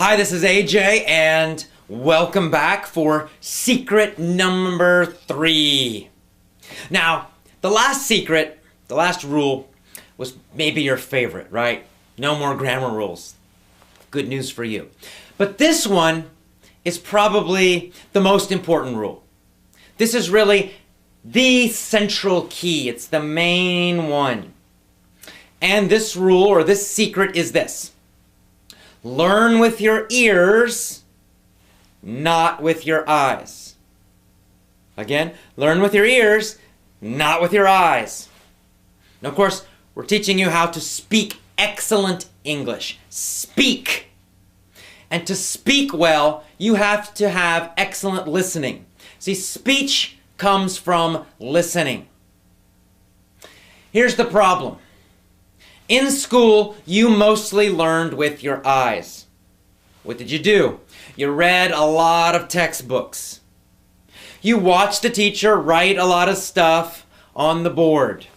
Hi, this is AJ, and welcome back for secret number 3. Now, the last secret, the last rule, was maybe your favorite, right? No more grammar rules. Good news for you. But this one is probably the most important rule. This is really the central key. It's the main one. And this rule, or this secret, is this. Learn with your ears, not with your eyes. Again, learn with your ears, not with your eyes. Now, of course, we're teaching you how to speak excellent English. Speak. And to speak well, you have to have excellent listening. See, speech comes from listening. Here's the problem. In school, you mostly learned with your eyes. What did you do? You read a lot of textbooks. You watched the teacher write a lot of stuff on the board.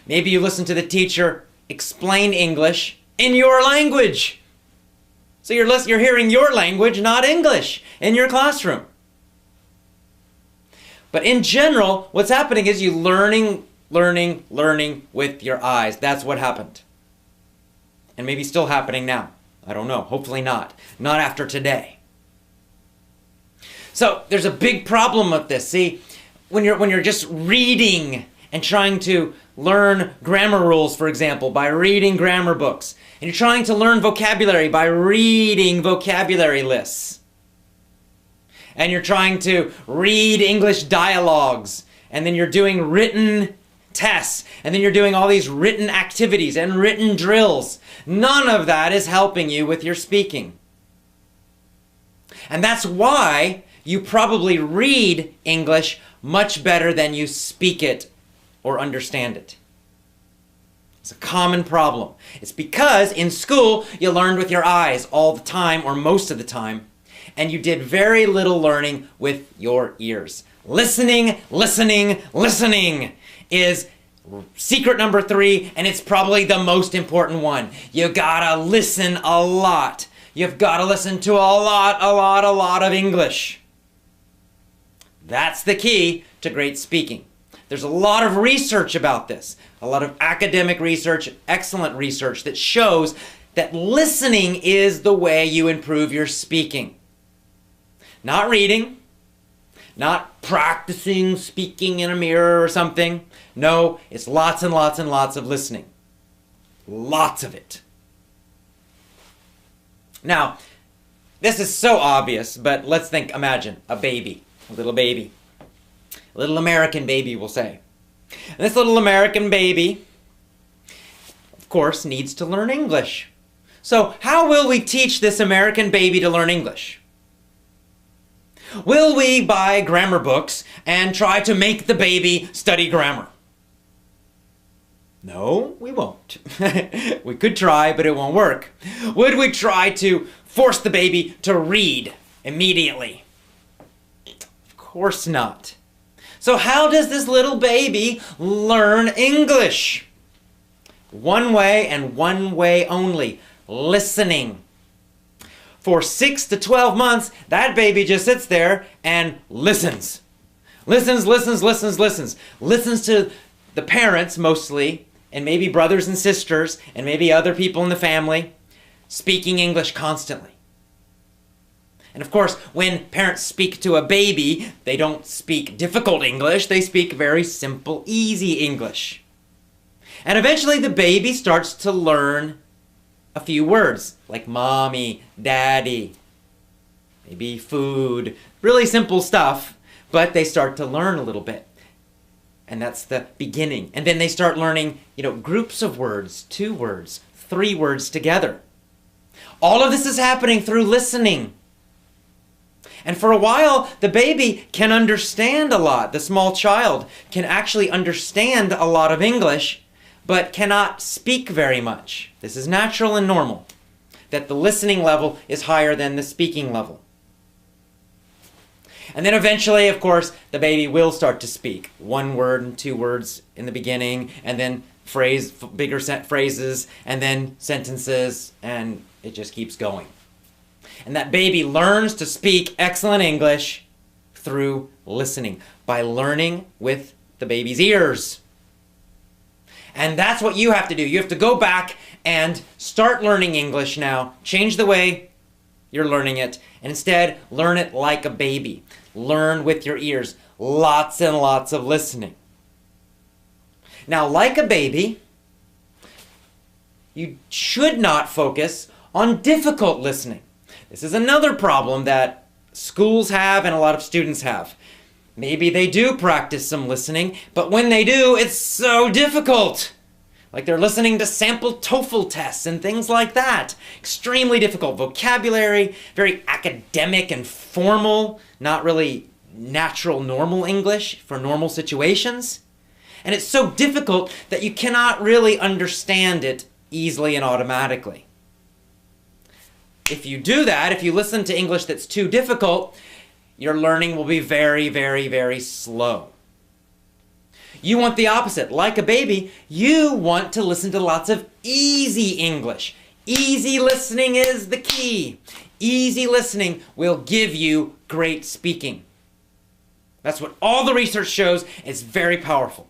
Maybe you listened to the teacher explain English in your language. So you're hearing your language, not English, in your classroom. But in general, what's happening is you learning with your eyes. That's what happened. And maybe still happening now. I don't know. Hopefully not. Not after today. So there's a big problem with this. See, when you're just reading and trying to learn grammar rules, for example, by reading grammar books, and you're trying to learn vocabulary by reading vocabulary lists, and you're trying to read English dialogues, and then you're doing written tests, and then you're doing all these written activities and written drills. None of that is helping you with your speaking. And that's why you probably read English much better than you speak it or understand it. It's a common problem. It's because in school you learned with your eyes all the time or most of the time, and you did very little learning with your ears. Listening is secret number 3, and it's probably the most important one. You gotta listen a lot. You've gotta listen to a lot of English. That's the key to great speaking. There's a lot of research about this, a lot of academic research, excellent research that shows that listening is the way you improve your speaking. Not reading, not practicing speaking in a mirror or something. No, it's lots and lots and lots of listening. Lots of it. Now, this is so obvious, but let's imagine a baby, a little baby. A little American baby, we'll say. And this little American baby, of course, needs to learn English. So how will we teach this American baby to learn English? Will we buy grammar books and try to make the baby study grammar? No, we won't. We could try, but it won't work. Would we try to force the baby to read immediately? Of course not. So how does this little baby learn English? One way and one way only, listening. For 6 to 12 months, that baby just sits there and listens. Listens to the parents mostly, and maybe brothers and sisters, and maybe other people in the family, speaking English constantly. And of course, when parents speak to a baby, they don't speak difficult English, they speak very simple, easy English. And eventually the baby starts to learn a few words, like mommy, daddy, maybe food, really simple stuff, but they start to learn a little bit. And that's the beginning. And then they start learning, groups of words, 2 words, 3 words together. All of this is happening through listening. And for a while, the baby can understand a lot. The small child can actually understand a lot of English, but cannot speak very much. This is natural and normal, that the listening level is higher than the speaking level. And then eventually, of course, the baby will start to speak. 1 word and 2 words in the beginning, and then phrases, and then sentences, and it just keeps going. And that baby learns to speak excellent English through listening, by learning with the baby's ears. And that's what you have to do. You have to go back and start learning English now. Change the way you're learning it, and instead learn it like a baby. Learn with your ears. Lots and lots of listening. Now, like a baby, you should not focus on difficult listening. This is another problem that schools have and a lot of students have. Maybe they do practice some listening, but when they do, it's so difficult. Like they're listening to sample TOEFL tests and things like that. Extremely difficult vocabulary, very academic and formal, not really natural, normal English for normal situations. And it's so difficult that you cannot really understand it easily and automatically. If you do that, if you listen to English that's too difficult, your learning will be very, very, very slow. You want the opposite. Like a baby, you want to listen to lots of easy English. Easy listening is the key. Easy listening will give you great speaking. That's what all the research shows. It's very powerful.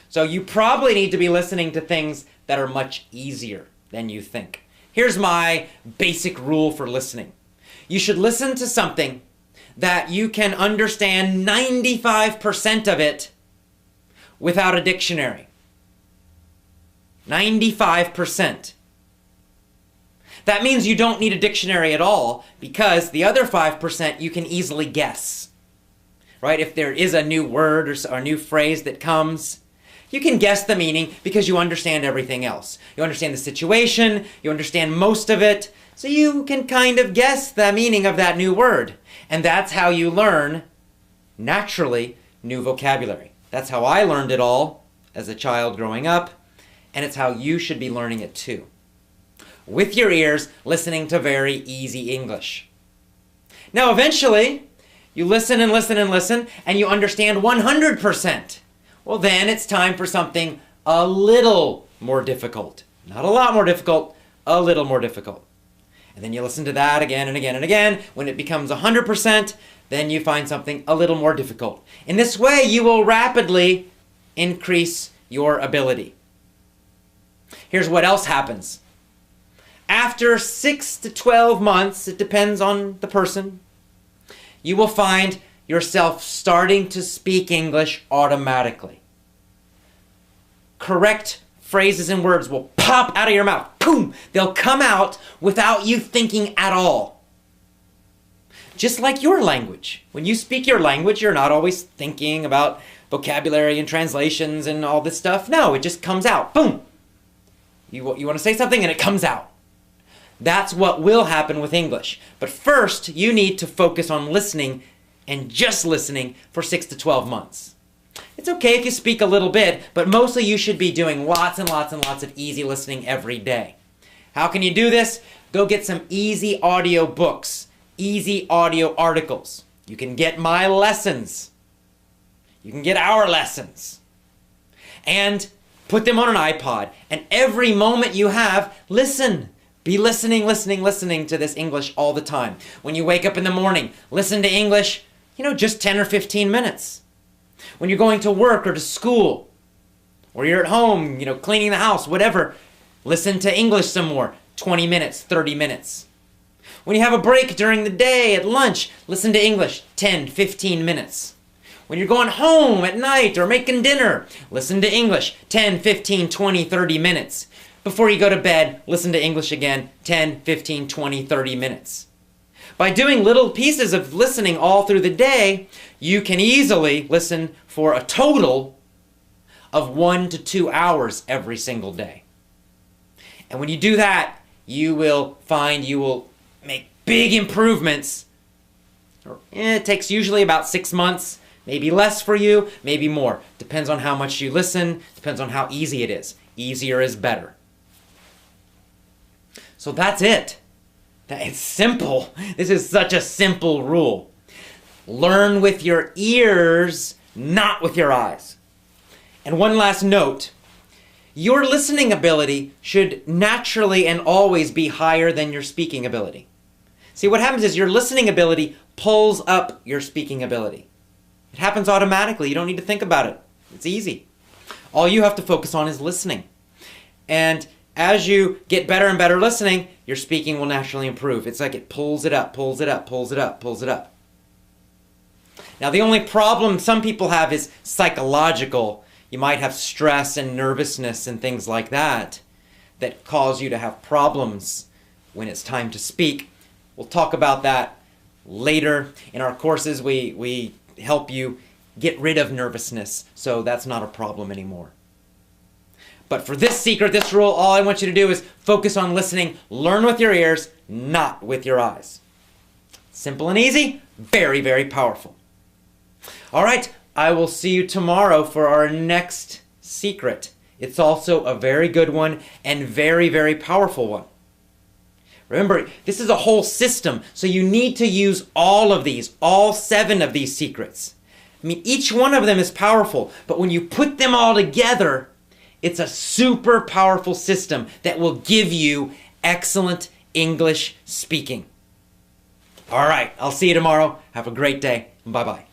So you probably need to be listening to things that are much easier than you think. Here's my basic rule for listening. You should listen to something that you can understand 95% of it without a dictionary. 95%. That means you don't need a dictionary at all, because the other 5% you can easily guess. Right? If there is a new word or a new phrase that comes, you can guess the meaning because you understand everything else. You understand the situation, you understand most of it, so you can kind of guess the meaning of that new word. And that's how you learn, naturally, new vocabulary. That's how I learned it all as a child growing up, and it's how you should be learning it too. With your ears, listening to very easy English. Now eventually, you listen and listen and listen, and you understand 100%. Well, then it's time for something a little more difficult. Not a lot more difficult, a little more difficult. And then you listen to that again and again and again. When it becomes 100%, then you find something a little more difficult. In this way, you will rapidly increase your ability. Here's what else happens. After 6 to 12 months, it depends on the person, you will find yourself starting to speak English automatically. Correct phrases and words will pop out of your mouth. Boom! They'll come out without you thinking at all. Just like your language. When you speak your language, you're not always thinking about vocabulary and translations and all this stuff. No, it just comes out. Boom! You want to say something and it comes out. That's what will happen with English. But first, you need to focus on listening and just listening for 6 to 12 months. It's okay if you speak a little bit, but mostly you should be doing lots and lots and lots of easy listening every day. How can you do this? Go get some easy audio books, easy audio articles. You can get my lessons. You can get our lessons. And put them on an iPod. And every moment you have, listen. Be listening to this English all the time. When you wake up in the morning, listen to English, just 10 or 15 minutes. When you're going to work or to school, or you're at home, cleaning the house, whatever, listen to English some more, 20 minutes, 30 minutes. When you have a break during the day at lunch, listen to English, 10, 15 minutes. When you're going home at night or making dinner, listen to English, 10, 15, 20, 30 minutes. Before you go to bed, listen to English again, 10, 15, 20, 30 minutes. By doing little pieces of listening all through the day, you can easily listen for a total of 1 to 2 hours every single day. And when you do that, you will find you will make big improvements. It takes usually about 6 months, maybe less for you, maybe more. Depends on how much you listen, depends on how easy it is. Easier is better. So that's it. It's simple. This is such a simple rule. Learn with your ears, not with your eyes. And one last note. your listening ability should naturally and always be higher than your speaking ability. See, what happens is your listening ability pulls up your speaking ability. It happens automatically. You don't need to think about it. It's easy. All you have to focus on is listening. And as you get better and better listening, your speaking will naturally improve. It's like it pulls it up, pulls it up, pulls it up, pulls it up. Now, the only problem some people have is psychological. You might have stress and nervousness and things like that that cause you to have problems when it's time to speak. We'll talk about that later. In our courses, we help you get rid of nervousness, so that's not a problem anymore. But for this secret, this rule, all I want you to do is focus on listening. Learn with your ears, not with your eyes. Simple and easy, very, very powerful. All right, I will see you tomorrow for our next secret. It's also a very good one and very, very powerful one. Remember, this is a whole system, so you need to use all of these, all 7 of these secrets. I mean, each one of them is powerful, but when you put them all together, it's a super powerful system that will give you excellent English speaking. All right, I'll see you tomorrow. Have a great day. Bye-bye.